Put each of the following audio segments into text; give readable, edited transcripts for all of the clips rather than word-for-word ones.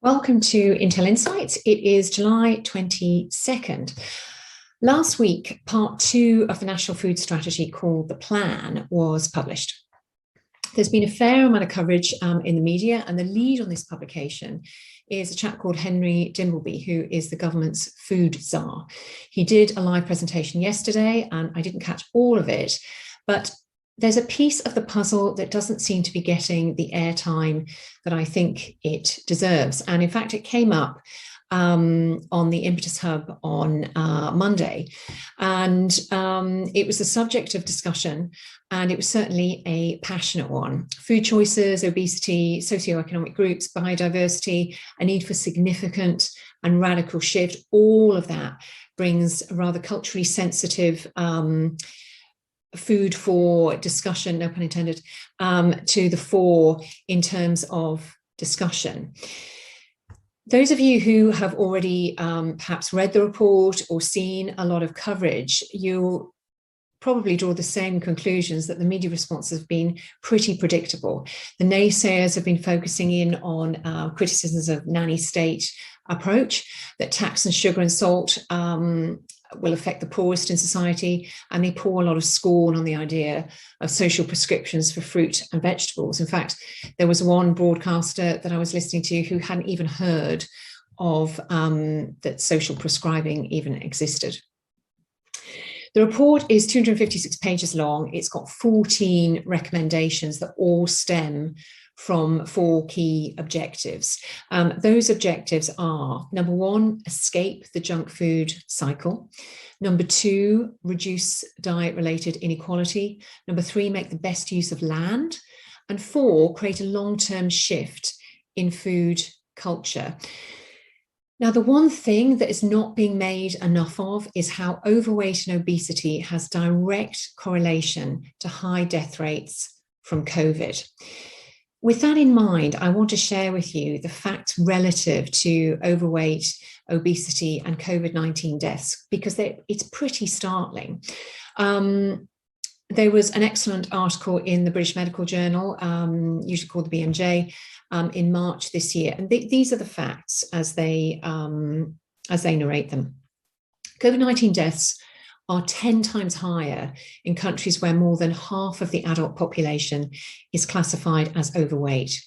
Welcome to Intellinsights. It is July 22nd. Last week, part 2 of the National Food Strategy called The Plan was published. There's been a fair amount of coverage in the media, and the lead on this publication is a chap called Henry Dimbleby, who is the government's food czar. He did a live presentation yesterday, and I didn't catch all of it, but there's a piece of the puzzle that doesn't seem to be getting the airtime that I think it deserves. And in fact, it came up on the Impetus Hub on Monday. And it was the subject of discussion, and it was certainly a passionate one. Food choices, obesity, socioeconomic groups, biodiversity, a need for significant and radical shift, all of that brings a rather culturally sensitive food for discussion, no pun intended, to the fore in terms of discussion. Those of you who have already perhaps read the report or seen a lot of coverage, you'll probably draw the same conclusions that the media response has been pretty predictable. The naysayers have been focusing in on criticisms of nanny state approach, that tax and sugar and salt will affect the poorest in society, and they pour a lot of scorn on the idea of social prescriptions for fruit and vegetables. In fact, there was one broadcaster that I was listening to who hadn't even heard of that social prescribing even existed. The report is 256 pages long. It's got 14 recommendations that all stem from 4 key objectives. Those objectives are, number 1, escape the junk food cycle. Number 2, reduce diet-related inequality. Number 3, make the best use of land. And 4, create a long-term shift in food culture. Now, the one thing that is not being made enough of is how overweight and obesity has direct correlation to high death rates from COVID. With that in mind, I want to share with you the facts relative to overweight, obesity, and COVID-19 deaths, because it's pretty startling. There was an excellent article in the British Medical Journal, usually called the BMJ, in March this year. And these are the facts as they narrate them. COVID-19 deaths are 10 times higher in countries where more than half of the adult population is classified as overweight.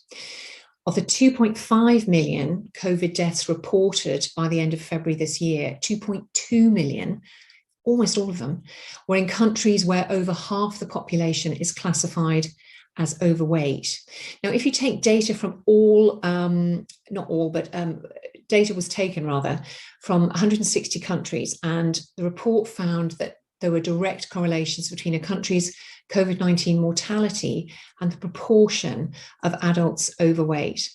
Of the 2.5 million COVID deaths reported by the end of February this year, 2.2 million, almost all of them, were in countries where over half the population is classified as overweight. Now, if you take data from all, not all, but data was taken rather from 160 countries, and the report found that there were direct correlations between a country's COVID-19 mortality and the proportion of adults overweight.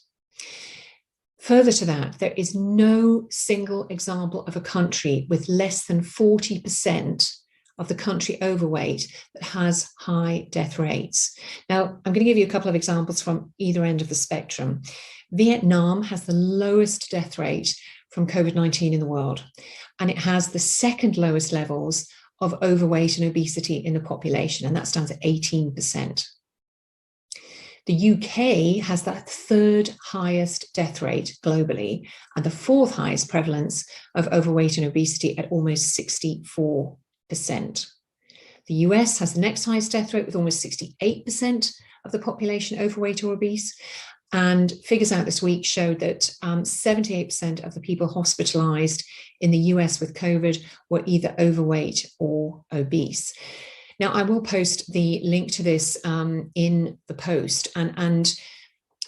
Further to that, there is no single example of a country with less than 40% of the country overweight that has high death rates. Now, I'm going to give you a couple of examples from either end of the spectrum. Vietnam has the lowest death rate from COVID-19 in the world, and it has the second lowest levels of overweight and obesity in the population, and that stands at 18%. The UK has the third highest death rate globally and the fourth highest prevalence of overweight and obesity at almost 64%. The US has the next highest death rate with almost 68% of the population overweight or obese. And figures out this week showed that 78% of the people hospitalized in the US with COVID were either overweight or obese. Now, I will post the link to this in the post. And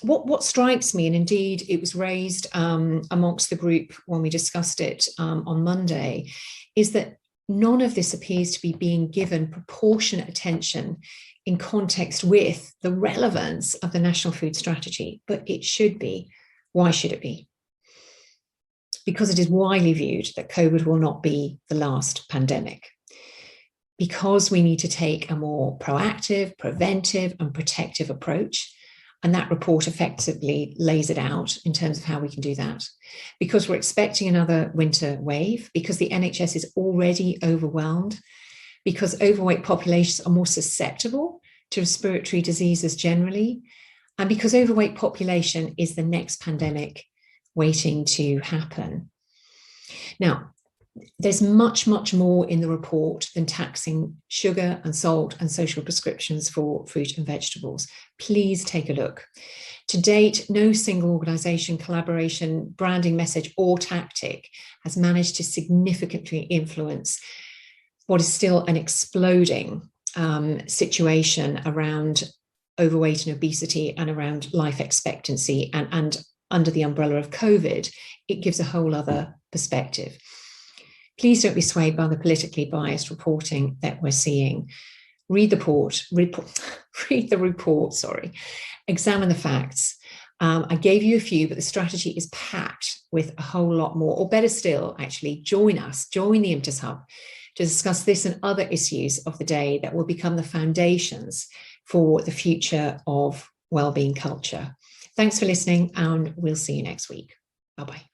what strikes me, and indeed it was raised amongst the group when we discussed it on Monday, is that none of this appears to be being given proportionate attention in context with the relevance of the National Food Strategy, but it should be. Why should it be? Because it is widely viewed that COVID will not be the last pandemic. Because we need to take a more proactive, preventive, and protective approach. And that report effectively lays it out in terms of how we can do that. Because we're expecting another winter wave, because the NHS is already overwhelmed, because overweight populations are more susceptible to respiratory diseases generally, and because overweight population is the next pandemic waiting to happen. Now, there's much, much more in the report than taxing sugar and salt and social prescriptions for fruit and vegetables. Please take a look. To date, no single organisation, collaboration, branding message or tactic has managed to significantly influence what is still an exploding situation around overweight and obesity and around life expectancy, and under the umbrella of COVID, it gives a whole other perspective. Please don't be swayed by the politically biased reporting that we're seeing. Read the report, examine the facts. I gave you a few, but the strategy is packed with a whole lot more. Or better still, actually, join the IMTAS Hub to discuss this and other issues of the day that will become the foundations for the future of wellbeing culture. Thanks for listening, and we'll see you next week. Bye-bye.